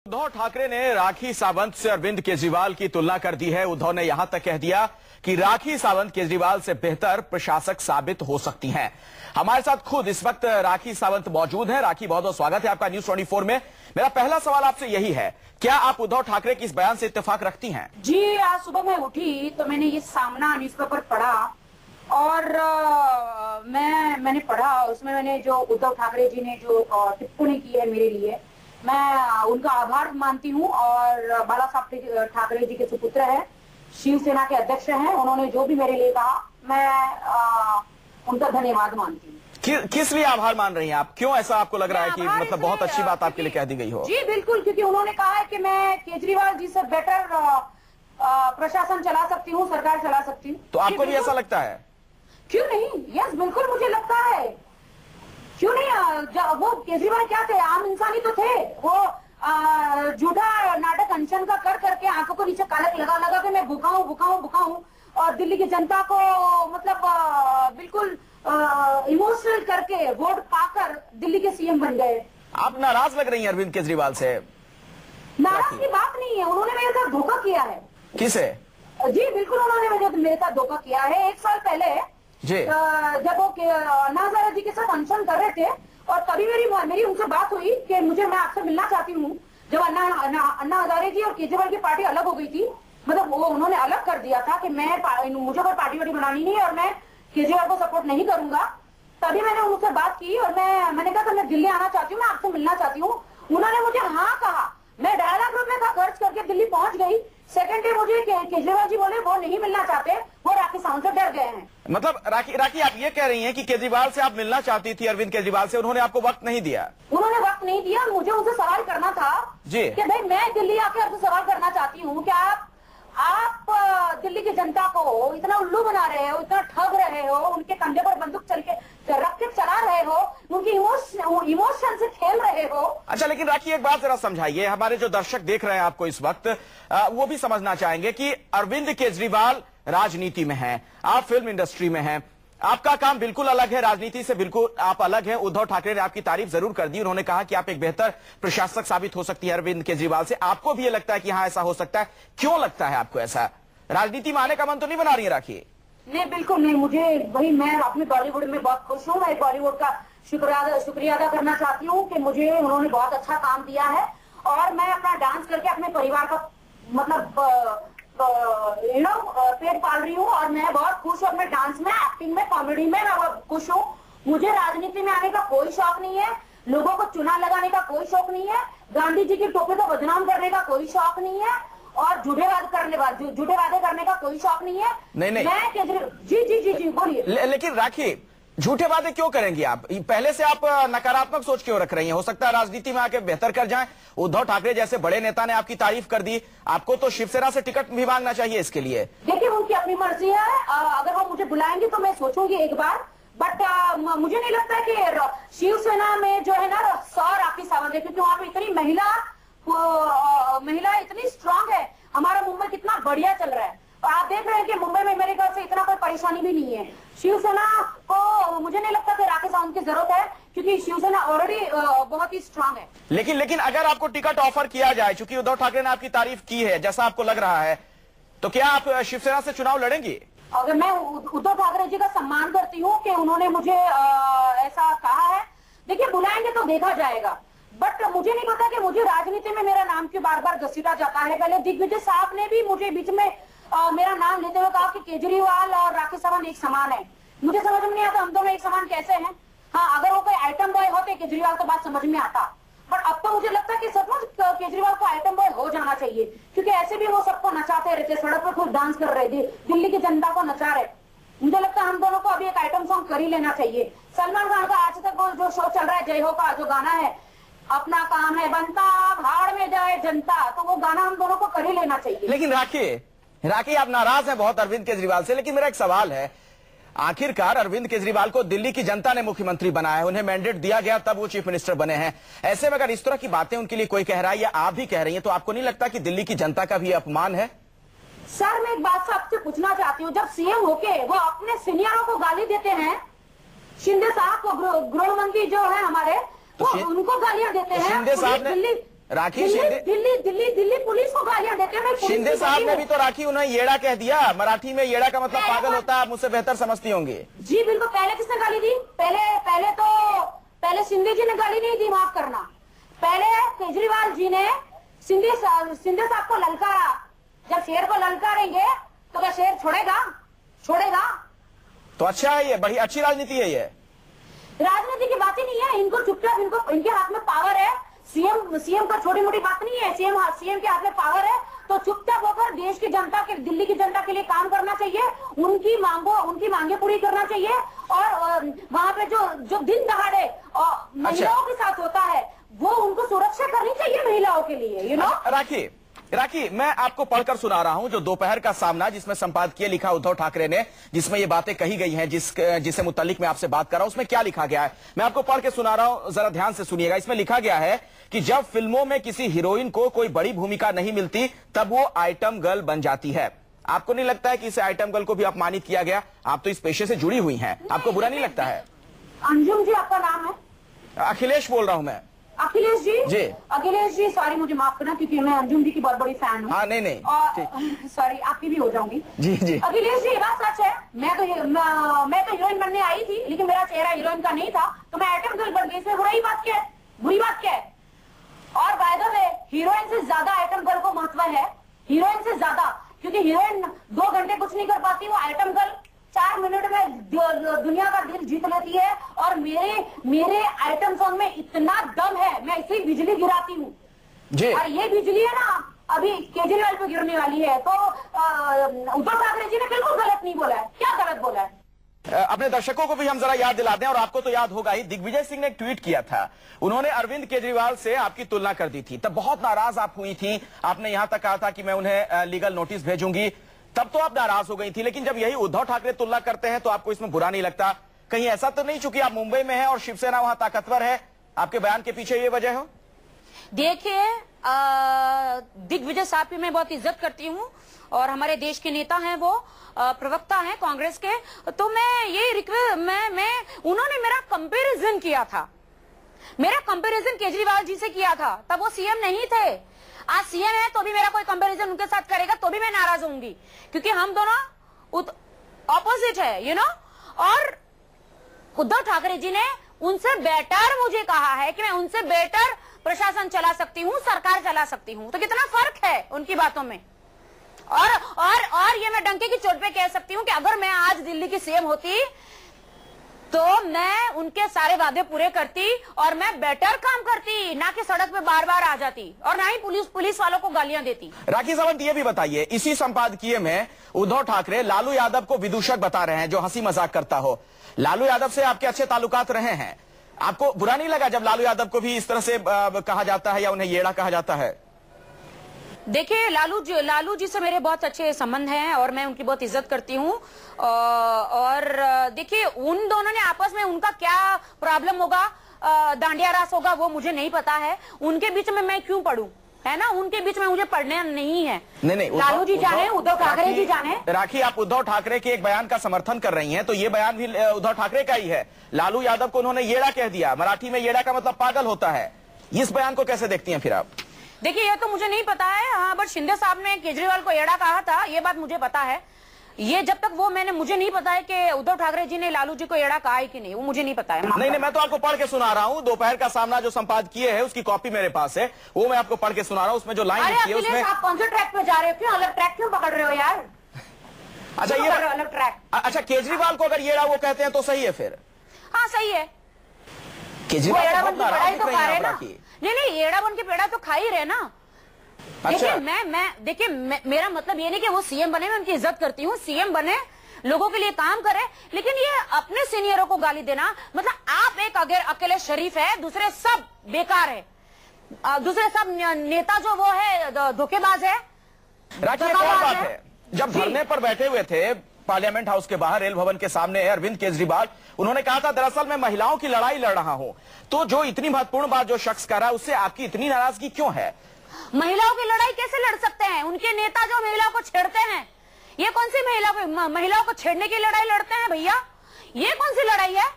उद्धव ठाकरे ने राखी सावंत से अरविंद केजरीवाल की तुलना कर दी है। उद्धव ने यहां तक कह दिया कि राखी सावंत केजरीवाल से बेहतर प्रशासक साबित हो सकती हैं। हमारे साथ खुद इस वक्त राखी सावंत मौजूद हैं। राखी, बहुत बहुत स्वागत है आपका न्यूज 24 में। मेरा पहला सवाल आपसे यही है, क्या आप उद्धव ठाकरे की इस बयान से इत्तेफाक रखती हैं? जी, आज सुबह मैं उठी तो मैंने ये सामना न्यूज़पेपर पढ़ा और मैंने पढ़ा, उसमें मैंने जो उद्धव ठाकरे जी ने जो टिप्पणी की है मेरे लिए, मैं उनका आभार मानती हूँ। और बाला साहब ठाकरे जी के सुपुत्र है, शिवसेना के अध्यक्ष हैं, उन्होंने जो भी मेरे लिए कहा मैं उनका धन्यवाद मानती हूँ। किस लिए आभार मान रही हैं आप? क्यों ऐसा आपको लग रहा है कि मतलब बहुत अच्छी बात आपके लिए कह दी गई हो? जी बिल्कुल, क्योंकि उन्होंने कहा है कि मैं केजरीवाल जी से बेटर प्रशासन चला सकती हूँ, सरकार चला सकती हूँ। तो आपको भी ऐसा लगता है? क्यों नहीं, यस बिल्कुल मुझे लगता है। क्यों नहीं? वो केजरीवाल क्या थे, आम इंसान ही तो थे। वो झूठा नाटक अनशन का कर करके आंखों को नीचे कालक लगा लगा के मैं भूखा हूँ और दिल्ली की जनता को मतलब बिल्कुल इमोशनल करके वोट पाकर दिल्ली के सीएम बन गए। आप नाराज लग रही हैं अरविंद केजरीवाल से? नाराज की बात नहीं है, उन्होंने मेरे साथ धोखा किया है। किसे? जी बिल्कुल, उन्होंने मेरे साथ धोखा किया है। 1 साल पहले जब वो अन्ना हजारे जी के साथ अनशन कर रहे थे और तभी मेरी उनसे बात हुई कि मैं आपसे मिलना चाहती हूँ। जब अन्ना हजारे जी और केजरीवाल की पार्टी अलग हो गई थी, मतलब वो उन्होंने अलग कर दिया था कि मुझे कोई पार्टी वार्टी बनानी नहीं है और मैं केजरीवाल को सपोर्ट नहीं करूंगा, तभी मैंने उनसे बात की और मैंने कहा कि मैं दिल्ली आना चाहती हूँ, मैं आपसे मिलना चाहती हूँ। उन्होंने मुझे हाँ कहा। मैं 2.5 लाख रुपए का खर्च करके दिल्ली पहुंच गई। सेकंड डे मुझे केजरीवाल जी बोले वो नहीं मिलना चाहते, वो राखी सावंत से डर गए हैं। मतलब राखी आप ये कह रही हैं कि केजरीवाल से आप मिलना चाहती थी, अरविंद केजरीवाल से, उन्होंने आपको वक्त नहीं दिया? उन्होंने वक्त नहीं दिया। मुझे उनसे सवाल करना था जी कि भाई मैं दिल्ली आके आपसे सवाल करना चाहती हूँ कि आप दिल्ली की जनता को इतना उल्लू बना रहे हो, इतना ठग रहे हो, उनके कंधे पर बंदूक रख के चला रहे हो, उनकी इमोशन से खेल रहे हो। अच्छा, लेकिन राखी एक बात जरा समझाइए, हमारे जो दर्शक देख रहे हैं आपको इस वक्त, वो भी समझना चाहेंगे कि अरविंद केजरीवाल राजनीति में हैं, आप फिल्म इंडस्ट्री में हैं, आपका काम बिल्कुल अलग है, राजनीति से बिल्कुल आप अलग हैं। उद्धव ठाकरे ने आपकी तारीफ जरूर कर दी, उन्होंने कहा कि आप एक बेहतर प्रशासक साबित हो सकती है अरविंद केजरीवाल से। आपको भी ये लगता है कि हाँ ऐसा हो सकता है? क्यों लगता है आपको ऐसा? राजनीति में आने का मन तो नहीं बना रही है राखी? नहीं बिल्कुल नहीं, मुझे मैं अपने बॉलीवुड में बहुत खुश हूँ। मैं बॉलीवुड का शुक्रिया अदा करना चाहती हूँ कि मुझे उन्होंने बहुत अच्छा काम दिया है और मैं अपना डांस करके अपने परिवार का मतलब पेट पाल रही हूँ और मैं बहुत खुश हूँ अपने डांस में, एक्टिंग में, कॉमेडी में मैं बहुत खुश हूँ। मुझे राजनीति में आने का कोई शौक नहीं है, लोगों को चुनाव लगाने का कोई शौक नहीं है, गांधी जी की टोपी को बदनाम करने का कोई शौक नहीं है और झूठे वादे करने का कोई शौक नहीं है। नहीं मैं जी बोलिए। लेकिन राखी, झूठे वादे क्यों करेंगे आप? पहले से आप नकारात्मक सोच क्यों रख रही हैं? हो सकता है राजनीति में आके बेहतर कर जाएं। उद्धव ठाकरे जैसे बड़े नेता ने आपकी तारीफ कर दी, आपको तो शिवसेना से टिकट भी मांगना चाहिए इसके लिए। देखिए उनकी अपनी मर्जी है, अगर वो मुझे बुलाएंगे तो मैं सोचूंगी एक बार, बट मुझे नहीं लगता कि शिवसेना में जो है ना 100 राखी सावंत है, क्योंकि वहाँ पे इतनी महिला इतनी स्ट्रांग है। हमारा मुंबई कितना बढ़िया चल रहा है, आप देख रहे हैं कि मुंबई में मेरे घर से इतना कोई परेशानी भी नहीं है। शिवसेना को मुझे नहीं लगता कि राखी सावंत की जरूरत है, क्योंकि शिवसेना ऑलरेडी बहुत ही स्ट्रांग है। लेकिन अगर आपको टिकट ऑफर किया जाए, चूंकि उद्धव ठाकरे ने आपकी तारीफ की है जैसा आपको लग रहा है, तो क्या आप शिवसेना से चुनाव लड़ेंगी? अगर मैं उद्धव ठाकरे जी का सम्मान करती हूँ कि उन्होंने मुझे ऐसा कहा है। देखिए बुलाएंगे तो देखा जाएगा, बट मुझे नहीं पता कि मुझे राजनीति में मेरा नाम क्यों बार बार घसीटा जाता है। पहले दिग्विजय साहब ने भी मुझे बीच में मेरा नाम लेते हुए कहा कि केजरीवाल और राखी सावंत एक समान है। मुझे समझ में नहीं आता हम दोनों एक समान कैसे हैं। हाँ, अगर वो कोई आइटम बॉय होते केजरीवाल तो बात समझ में आता, बट अब तो मुझे लगता है कि सचमुच केजरीवाल को आइटम बॉय हो जाना चाहिए, क्योंकि ऐसे भी वो सबको नचाते रहते, सड़क पर खुद डांस कर रहे थे, दिल्ली की जनता को नचा रहे। मुझे लगता है हम दोनों को अभी एक आइटम सॉन्ग कर ही लेना चाहिए। सलमान खान का आज तक जो शो चल रहा है जय हो का जो गाना है, अपना काम है बनता भाड़ में जाए जनता, तो वो गाना हम दोनों को कर ही लेना चाहिए। लेकिन राखी आप नाराज हैं बहुत अरविंद केजरीवाल से, लेकिन मेरा एक सवाल है, आखिरकार अरविंद केजरीवाल को दिल्ली की जनता ने मुख्यमंत्री बनाया है, उन्हें मैंडेट दिया गया तब वो चीफ मिनिस्टर बने हैं। ऐसे में अगर इस तरह की बातें उनके लिए कोई कह रहा है या आप भी कह रही हैं, तो आपको नहीं लगता कि दिल्ली की जनता का भी अपमान है? सर मैं एक बात आपसे पूछना चाहती हूँ, जब सीएम होके वो अपने सीनियरों को गाली देते हैं, शिंदे साहब को गृह मंत्री जो है हमारे, तो उनको गालियां देते हैं। शिंदे साहब ने राखी शिंदे, दिल्ली पुलिस को गालियां देते हैं। शिंदे साहब ने भी तो राखी उन्हें येड़ा कह दिया। मराठी में येड़ा का मतलब पागल होता है, आप मुझसे बेहतर समझती होंगी। जी बिल्कुल। पहले किसने गाली दी? पहले शिंदे जी ने गाली नहीं दी, माफ करना। पहले केजरीवाल जी ने शिंदे साहब को ललकारा। जब शेर को ललकारेंगे तो क्या शेर छोड़ेगा? तो अच्छा है, ये बड़ी अच्छी राजनीति है। ये राजनीति की बात ही नहीं है। इनको चुपचाप, इनके हाथ में पावर है। सीएम का छोटी मोटी बात नहीं है। सीएम के हाथ में पावर है, तो चुपचाप होकर देश की जनता के, दिल्ली की जनता के लिए काम करना चाहिए। उनकी मांगे पूरी करना चाहिए। और वहाँ पे जो दिन दहाड़े महिलाओं के साथ होता है, वो उनको सुरक्षा करनी चाहिए महिलाओं के लिए, यू नो। राखी, मैं आपको पढ़कर सुना रहा हूं जो दोपहर का सामना, जिसमें संपादकीय लिखा उद्धव ठाकरे ने, जिसमें ये बातें कही गई हैं, जिसे मुतालिक मैं आपसे बात कर रहा हूं, उसमें क्या लिखा गया है मैं आपको पढ़ के सुना रहा हूं, जरा ध्यान से सुनिएगा। इसमें लिखा गया है कि जब फिल्मों में किसी हीरोइन को कोई बड़ी भूमिका नहीं मिलती, तब वो आइटम गर्ल बन जाती है। आपको नहीं लगता है कि इसे आइटम गर्ल को भी अपमानित किया गया? आप तो इस पेशे से जुड़ी हुई हैं, आपको बुरा नहीं लगता है? अंजुम जी आपका नाम है? अखिलेश बोल रहा हूं मैं। अखिलेश जी, अखिलेश जी सॉरी, मुझे माफ करना, क्योंकि मैं अंजुम जी की बहुत बड़ी फैन हूँ। हाँ, नहीं सॉरी, आपकी भी हो जाऊंगी। जी। अखिलेश जी, ये बात सच है। मैं तो हीरोइन बनने आई थी, लेकिन मेरा चेहरा हीरोइन का नहीं था, तो मैं आइटम गर्ल बन गई। इसमें बुरी बात क्या है? और बाय द वे, हीरोइन से ज्यादा आइटम गर्ल को महत्व है, हीरोइन से ज्यादा, क्योंकि हीरोइन 2 घंटे कुछ नहीं कर पाती, वो आइटम गर्ल 4 मिनट में दुनिया का दिल जीत लेती है। और मेरे आइटम सॉन्ग में इतना दम है, मैं इसी बिजली गिराती हूँ। और ये बिजली है ना, अभी केजरीवाल पे गिरने वाली है। तो उद्धव ठाकरे जी ने बिल्कुल गलत नहीं बोला है। क्या गलत बोला है? अपने दर्शकों को भी हम जरा याद दिला दें, और आपको तो याद होगा ही, दिग्विजय सिंह ने एक ट्वीट किया था। उन्होंने अरविंद केजरीवाल से आपकी तुलना कर दी थी, तब बहुत नाराज आप हुई थी। आपने यहां तक कहा था कि मैं उन्हें लीगल नोटिस भेजूंगी, तब तो आप नाराज हो गई थी। लेकिन जब यही उद्धव ठाकरे तुलना करते हैं तो आपको इसमें बुरा नहीं लगता? कहीं ऐसा तो नहीं, चूंकि आप मुंबई में हैं और शिवसेना वहां ताकतवर है, आपके बयान के पीछे ये वजह हो? देखिए, दिग्विजय साहब की मैं बहुत इज्जत करती हूँ और हमारे देश के नेता हैं, वो प्रवक्ता हैं कांग्रेस के। तो मैं ये उन्होंने मेरा कंपैरिजन किया था, मेरा कंपैरिजन केजरीवाल जी से किया था, तब वो सीएम नहीं थे। आज सीएम है तो भी मेरा कोई कंपैरिजन उनके साथ करेगा तो भी मैं नाराज होंगी, क्योंकि हम दोनों ऑपोजिट है, यू नो। और उद्धव ठाकरे जी ने उनसे बेटर मुझे कहा है कि मैं उनसे बेटर प्रशासन चला सकती हूँ, सरकार चला सकती हूँ। तो कितना फर्क है उनकी बातों में। और ये मैं डंके की चोट पे कह सकती हूँ कि अगर मैं आज दिल्ली की सीएम होती तो मैं उनके सारे वादे पूरे करती और मैं बेटर काम करती, ना कि सड़क पे बार बार आ जाती और ना ही पुलिस वालों को गालियां देती। राखी सावंत, ये भी बताइए, इसी संपादकीय में उद्धव ठाकरे लालू यादव को विदूषक बता रहे हैं, जो हंसी मजाक करता हो। लालू यादव से आपके अच्छे ताल्लुकात रहे हैं, आपको बुरा नहीं लगा जब लालू यादव को भी इस तरह से कहा जाता है या उन्हें येड़ा कहा जाता है? देखिए, लालू जी से मेरे बहुत अच्छे संबंध हैं और मैं उनकी बहुत इज्जत करती हूँ। और देखिए, उन दोनों ने आपस में उनका क्या प्रॉब्लम होगा, दांडिया रास होगा, वो मुझे नहीं पता है। उनके बीच में मैं क्यों पढ़ूं, है ना? उनके बीच में मुझे पढ़ने नहीं है। नहीं, लालू जी जाने, उद्धव ठाकरे जी जाने। राखी, आप उद्धव ठाकरे के एक बयान का समर्थन कर रही हैं, तो ये बयान भी उद्धव ठाकरे का ही है। लालू यादव को उन्होंने येड़ा कह दिया, मराठी में येड़ा का मतलब पागल होता है। इस बयान को कैसे देखती हैं फिर आप? देखिए, ये तो मुझे नहीं पता है। हाँ, बट शिंदे साहब ने केजरीवाल को येड़ा कहा था, ये बात मुझे पता है। ये जब तक मुझे नहीं पता है कि उद्धव ठाकरे जी ने लालू जी को येड़ा कहा है कि नहीं, वो मुझे नहीं पता है। नहीं, मैं तो आपको पढ़ के सुना रहा हूँ। दोपहर का सामना जो संपादकीय है, उसकी कॉपी मेरे पास है, वो मैं आपको पढ़ के सुना रहा हूँ। उसमें जो लाइन लिखी है उसमें। आप कौन से ट्रैक पे जा रहे हो? क्यों अलग ट्रैक क्यों पकड़ रहे हो यार? अच्छा, ये अलग ट्रैक। अच्छा, केजरीवाल को अगर येड़ा वो कहते हैं तो सही है फिर? हाँ, सही है। केजरीवाल येड़ा बन के पेड़ा ही तो खा रहे ना। नहीं, येड़ा बन के पेड़ा तो खा ही रहे ना। अच्छा। देखिए, मेरा मतलब ये नहीं कि वो सीएम बने, मैं उनकी इज्जत करती हूँ, सीएम बने, लोगों के लिए काम करे, लेकिन ये अपने सीनियरों को गाली देना, मतलब आप एक अकेले शरीफ है, दूसरे सब बेकार है, दूसरे सब नेता जो वो है धोखेबाज है। राखी, एक और बात है, जब धरने पर बैठे हुए थे पार्लियामेंट हाउस के बाहर, रेल भवन के सामने, अरविंद केजरीवाल, उन्होंने कहा था दरअसल मैं महिलाओं की लड़ाई लड़ रहा हूं। तो जो इतनी महत्वपूर्ण बात जो शख्स कर रहा है, उससे आपकी इतनी नाराजगी क्यों है? महिलाओं की लड़ाई कैसे लड़ सकते हैं? उनके नेता जो महिलाओं को छेड़ते हैं, ये कौन सी महिलाओं को छेड़ने की लड़ाई लड़ते हैं भैया? ये कौन सी लड़ाई है?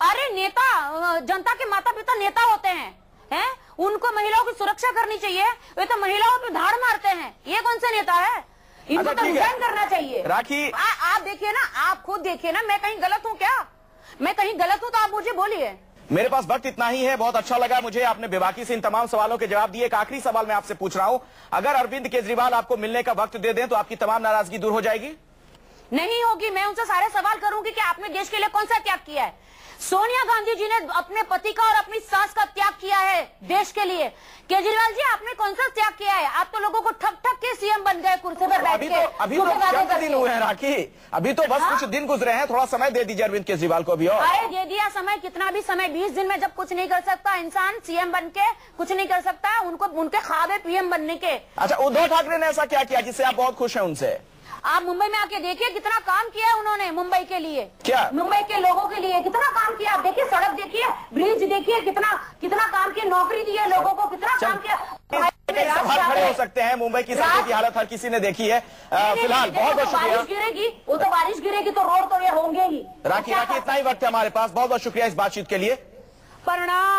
अरे नेता, जनता के माता पिता नेता होते हैं, हैं? उनको महिलाओं की सुरक्षा करनी चाहिए, वे तो महिलाओं पे धाड़ मारते हैं। ये कौन सा नेता है? इनको तो रिजाइन करना चाहिए। राखी, आप देखिए ना, आप खुद देखिए ना, मैं कहीं गलत हूँ क्या? मैं कहीं गलत हूँ तो आप मुझे बोलिए। मेरे पास वक्त इतना ही है। बहुत अच्छा लगा मुझे, आपने बेबाकी से इन तमाम सवालों के जवाब दिए। एक आखिरी सवाल मैं आपसे पूछ रहा हूं, अगर अरविंद केजरीवाल आपको मिलने का वक्त दे दें तो आपकी तमाम नाराजगी दूर हो जाएगी? नहीं होगी। मैं उनसे सारे सवाल करूंगी कि आपने देश के लिए कौन सा त्याग किया है। सोनिया गांधी जी ने अपने पति का और अपनी सास का त्याग किया है देश के लिए। केजरीवाल जी, आपने कौन सा त्याग किया है? आप तो लोगों को ठप ठप के सीएम बन गए कुर्सी पर बैठ के। अभी तो चंद दिन हुए हैं राखी, अभी तो बस कुछ दिन गुजरे हैं। थोड़ा समय दे दीजिए अरविंद केजरीवाल को भी। और अरे दे दिया समय, कितना भी समय। 20 दिन में जब कुछ नहीं कर सकता इंसान, सीएम बन के कुछ नहीं कर सकता। उनको उनके ख्वाब है पीएम बनने के। अच्छा, उद्धव ठाकरे ने ऐसा क्या किया जिससे आप बहुत खुश हैं उनसे? आप मुंबई में आके देखिए कितना काम किया है उन्होंने मुंबई के लिए। क्या मुंबई के लोगों के लिए कितना काम किया? आप देखिए, सड़क देखिए, ब्रिज देखिए, कितना काम किया, नौकरी दी है लोगों को, कितना काम किया। सवाल खड़े हो सकते हैं। मुंबई की सड़कों की हालत हर किसी ने देखी है। फिलहाल बहुत बहुत शुक्रिया। बारिश गिरेगी, वो तो बारिश गिरेगी तो रोड तो ये होंगे ही। राखी, इतना ही वक्त है हमारे पास। बहुत बहुत शुक्रिया इस बातचीत के लिए। प्रणाम।